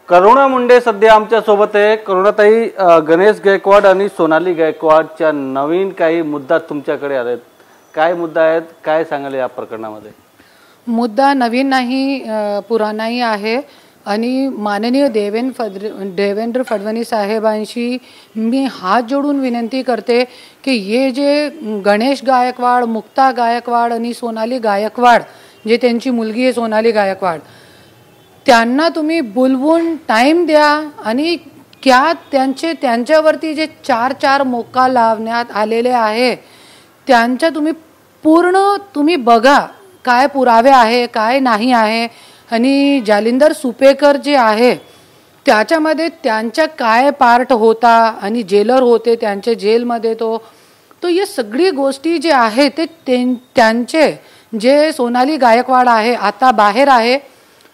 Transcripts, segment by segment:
करुणा मुंडे सध्या आमच्या सोबत आहे। करुणाताई, गणेश गायकवाड आणि सोनाली गायकवाडच्या नवीन काही मुद्दा तुमच्याकडे आलेत, काय मुद्दा आहेत, काय सांगाल या प्रकरणामध्ये? मुद्दा नवीन नाही, पुराणाही आहे आणि माननीय देवेंद्र फडणवीस साहेबांशी मी हात जोडून विनंती करते की हे जे गणेश गायकवाड, मुक्ता गायकवाड आणि सोनाली गायकवाड, जे त्यांची मुलगी आहे सोनाली गायकवाड, त्यांना तुम्ही बोलवून टाइम द्या आणि त्यांच्यावरती जे चार मोका लावण्यात आलेले आहे त्यांच्या तुम्ही बघा काय पुरावे आहे काय नाही आहे। आणि जालिंदर सुपेकर जे आहे त्याच्यामध्ये त्यांचा काय पार्ट होता आणि जेलर होते त्यांचे जेलमध्ये तो ये सगळी गोष्टी जे आहे ते त्यांचे जे सोनाली गायकवाड आहे आता बाहेर आहे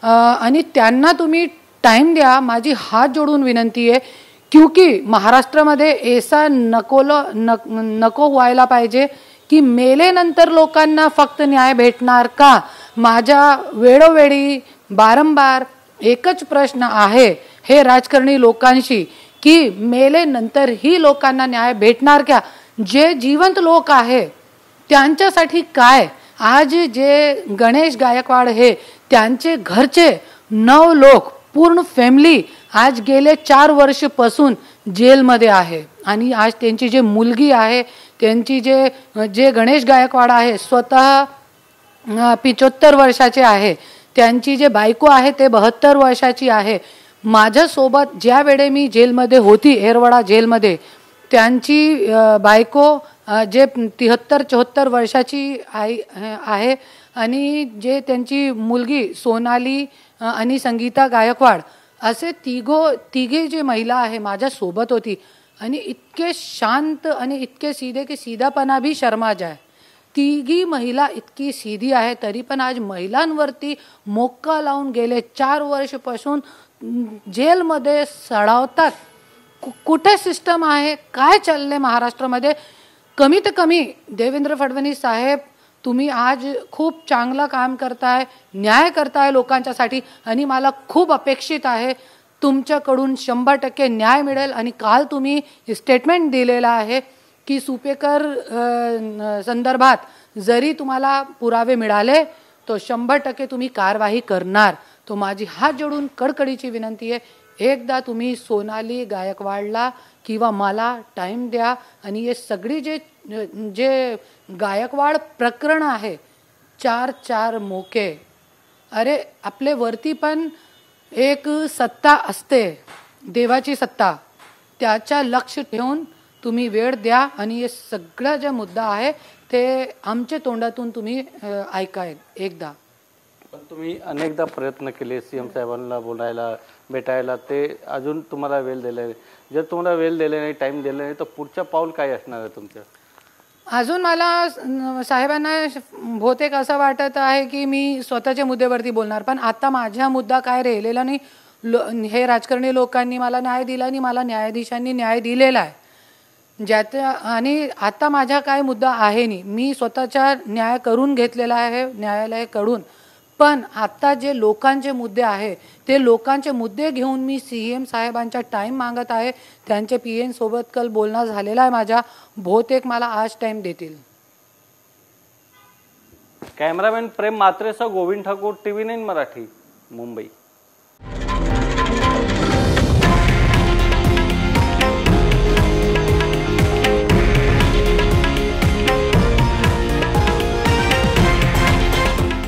आणि त्यांना तुम्ही टाइम द्या, माझी हात जोडून विनंती आहे। क्योंकि महाराष्ट्रामध्ये ऐसा नको व्हायला पाहिजे की मेलेनंतर लोकांना फक्त न्याय भेटणार का। माझ्या वेळोवेळी बारंबार एकच प्रश्न आहे हे राजकारणी लोकांशी की मेलेनंतर ही लोकांना न्याय भेटणार का। जे जिवंत लोक आहे त्यांच्यासाठी काय, आज जे गणेश गायकवाड हे त्यांचे घरचे 9 लोक पूर्ण फॅमिली आज गेले 4 वर्षापासून जेलमध्ये आहे आणि आज त्यांची जे मुलगी आहे त्यांची जे गणेश गायकवाड आहे स्वतः 75 वर्षाचे आहे, त्यांची जे बायको आहे ते 72 वर्षाची आहे। माझ्या सोबत ज्या वेळे मी जेलमध्ये होती एरवडा जेलमध्ये, त्यांची बायको जे 73-74 वर्षाची आहे आणि जे त्यांची मुलगी सोनाली आणि संगीता गायकवाड असे तिघे जे महिला आहे माझ्या सोबत होती आणि इतके शांत आणि इतके सीधे की सीधापणा भी शर्मा जाए। तिघी महिला इतकी सीधी आहे तरी पण आज महिलांवरती मोक्का लावून गेले 4 वर्षापासून जेलमध्ये सडावतात। कुठे सिस्टम आहे, काय चालले महाराष्ट्रामध्ये? कमीत कमी देवेंद्र फडणवीस साहेब तुम्ही आज खूप चांगलं काम करताय, न्याय करताय लोकांच्यासाठी आणि मला खूप अपेक्षित आहे तुमच्याकडून 100% न्याय मिळेल। आणि काल तुम्ही स्टेटमेंट दिलेला आहे की सुपेकर संदर्भात जरी तुम्हाला पुरावे मिळाले तो 100% तुम्ही कारवाई करणार। तो माझी हात जोडून कडकडीची विनंती आहे, एकदा तुम्ही सोनाली गायकवाडला किंवा मला टाइम द्या आणि हे सगळी जे गायकवाड प्रकरण आहे 4 मोके, अरे आपले वरती पण एक सत्ता असते, देवाची सत्ता, त्याच्या लक्ष ठेवून तुम्ही वेळ द्या आणि हे सगळं जे मुद्दा आहे ते आमच्या तोंडातून तुम्ही ऐका एकदा। पण तुम्ही अनेकदा प्रयत्न केले सीएम साहेबांना बोलायला भेटायला, ते अजून तुम्हाला वेळ दिला नाही। जर तुम्हाला वेळ दिला नाही, टाइम दिला नाही तर पुढचं पाऊल काय असणार आहे तुमचं? अजून मला साहेबांना बहुतेक असं वाटत आहे की मी स्वतःच्या मुद्द्यावरती बोलणार, पण आता माझा मुद्दा काय राहिलेला नाही। हे राजकारणी लोकांनी मला न्याय दिला आणि मला न्यायाधीशांनी न्याय दिलेला आहे आणि आता माझा काय मुद्दा आहे नाही, मी स्वतःचा न्याय करून घेतलेला आहे न्यायालयाकडून। पण आता जे लोकांचे मुद्दे आहे ते लोकांचे मुद्दे घेऊन मी सीएम साहेबांचा टाइम मागत आहे। त्यांचे पीएन सोबत कल बोलणं झालेला आहे माझा, बहुतेक मला आज टाइम देतील। कॅमेरामॅन प्रेम मात्रेसह गोविंद ठाकूर, TV9 मराठी, मुंबई।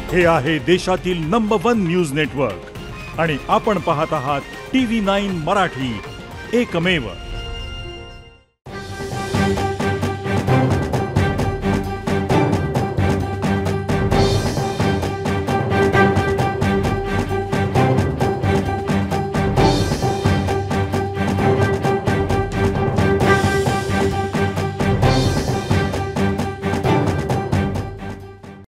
हे आहे देशातील नंबर 1 न्यूज नेटवर्क आणि आपण पाहत आहात TV9 मराठी, एकमेव।